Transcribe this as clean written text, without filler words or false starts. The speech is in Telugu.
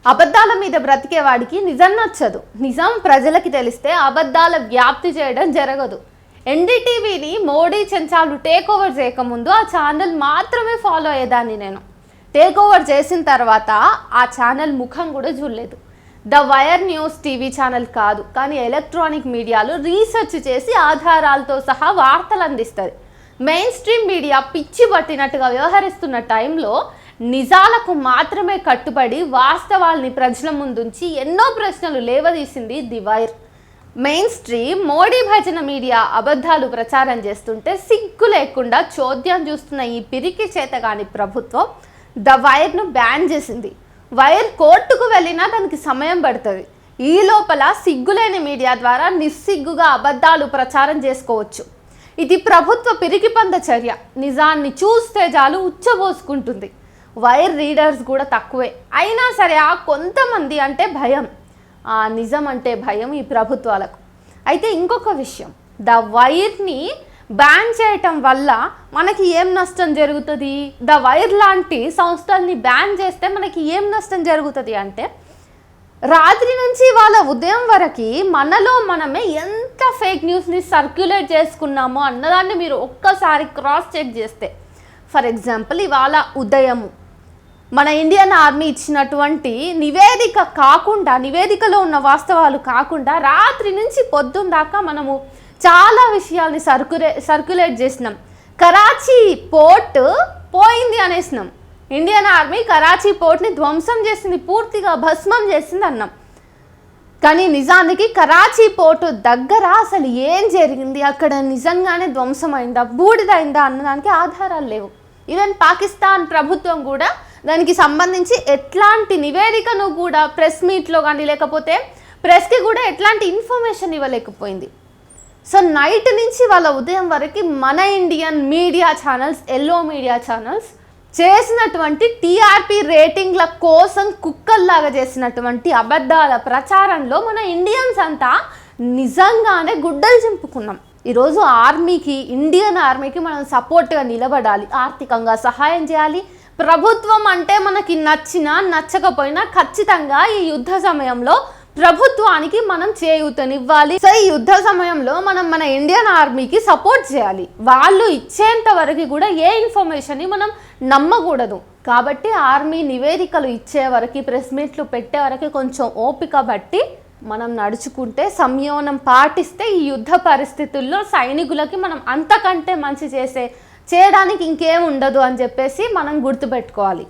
అబద్ధాల మీద బ్రతికేవాడికి నిజం నచ్చదు. నిజం ప్రజలకి తెలిస్తే అబద్ధాల వ్యాప్తి చేయడం జరగదు. ఎన్డీటీవీని మోడీ చెంచాలు టేక్ ఓవర్ చేయకముందు ఆ ఛానల్ మాత్రమే ఫాలో అయ్యేదాన్ని నేను. టేక్ ఓవర్ చేసిన తర్వాత ఆ ఛానల్ ముఖం కూడా చూడలేదు. The wire news TV channel కాదు, కానీ ఎలక్ట్రానిక్ మీడియాలో రీసెర్చ్ చేసి ఆధారాలతో సహా వార్తలు అందిస్తుంది. మెయిన్ స్ట్రీమ్ మీడియా పిచ్చి పట్టినట్టుగా వ్యవహరిస్తున్న టైంలో నిజాలకు మాత్రమే కట్టుబడి వాస్తవాల్ని ప్రజల ముందుంచి ఎన్నో ప్రశ్నలు లేవదీసింది the wire. Mainstream Modi భజన మీడియా అబద్ధాలు ప్రచారం చేస్తుంటే సిగ్గు లేకుండా చోద్యం చూస్తున్న ఈ పిరికి చేతగాని ప్రభుత్వం ద వైర్ను బ్యాన్ చేసింది. వైర్ కోర్టుకు వెళ్ళినా దానికి సమయం పడుతుంది. ఈ లోపల సిగ్గులేని మీడియా ద్వారా నిస్సిగ్గుగా అబద్ధాలు ప్రచారం చేసుకోవచ్చు. ఇది ప్రభుత్వ పిరికిపంద చర్య. నిజాన్ని చూస్తే చాలు ఉచ్చబోసుకుంటుంది. వైర్ రీడర్స్ కూడా తక్కువే. అయినా సరే ఆ కొంతమంది అంటే భయం, ఆ నిజం అంటే భయం ఈ ప్రభుత్వాలకు. అయితే ఇంకొక విషయం, ద వైర్ని బ్యాన్ చేయటం వల్ల మనకి ఏం నష్టం జరుగుతుంది? ద వైర్ లాంటి సంస్థల్ని బ్యాన్ చేస్తే మనకి ఏం నష్టం జరుగుతుంది అంటే, రాత్రి నుంచి వాళ్ళ ఉదయం వరకు మనలో మనమే ఎంత ఫేక్ న్యూస్ని సర్క్యులేట్ చేసుకున్నామో అన్నదాన్ని మీరు ఒక్కసారి క్రాస్ చెక్ చేస్తే, ఫర్ ఎగ్జాంపుల్ ఇవాళ ఉదయము మన ఇండియన్ ఆర్మీ ఇచ్చినటువంటి నివేదిక కాకుండా, నివేదికలో ఉన్న వాస్తవాలు కాకుండా రాత్రి నుంచి పొద్దున్న దాకా మనము చాలా విషయాల్ని సర్క్యులేట్ చేసినాం. కరాచీ పోర్ట్ పోయింది అనేసినాం. ఇండియన్ ఆర్మీ కరాచీ పోర్ట్ని ధ్వంసం చేసింది, పూర్తిగా భస్మం చేసింది అన్నాం. కానీ నిజానికి కరాచీ పోర్టు దగ్గర అసలు ఏం జరిగింది, అక్కడ నిజంగానే ధ్వంసమైందా బూడిదైందా అన్నదానికి ఆధారాలు లేవు. ఈవెన్ పాకిస్తాన్ ప్రభుత్వం కూడా దానికి సంబంధించి ఎట్లాంటి నివేదికను కూడా ప్రెస్ మీట్లో కానీ లేకపోతే ప్రెస్కి కూడా ఎట్లాంటి ఇన్ఫర్మేషన్ ఇవ్వలేకపోయింది. సో నైట్ నుంచి వాళ్ళ ఉదయం వరకు మన Indian media channels, yellow media channels చేసినటువంటి టీఆర్పీ రేటింగ్ల కోసం కుక్కల్లాగా చేసినటువంటి అబద్ధాల ప్రచారంలో మన ఇండియన్స్ అంతా నిజంగానే గుడ్డలు చింపుకున్నాం. ఈరోజు ఆర్మీకి, ఇండియన్ ఆర్మీకి మనం సపోర్ట్గా నిలబడాలి, ఆర్థికంగా సహాయం చేయాలి. ప్రభుత్వం అంటే మనకి నచ్చినా నచ్చకపోయినా ఖచ్చితంగా ఈ యుద్ధ సమయంలో ప్రభుత్వానికి మనం చేయూతనివ్వాలి. సో ఈ యుద్ధ సమయంలో మనం మన ఇండియన్ ఆర్మీకి సపోర్ట్ చేయాలి. వాళ్ళు ఇచ్చేంత వరకు కూడా ఏ ఇన్ఫర్మేషన్ని మనం నమ్మకూడదు. కాబట్టి ఆర్మీ నివేదికలు ఇచ్చే వరకు, ప్రెస్ మీట్లు పెట్టే వరకు కొంచెం ఓపిక బట్టి మనం నడుచుకుంటే, సంయమనం పాటిస్తే ఈ యుద్ధ పరిస్థితుల్లో సైనికులకి మనం అంతకంటే మంచి చేయడానికి ఇంకేం ఉండదు అని చెప్పేసి మనం గుర్తుపెట్టుకోవాలి.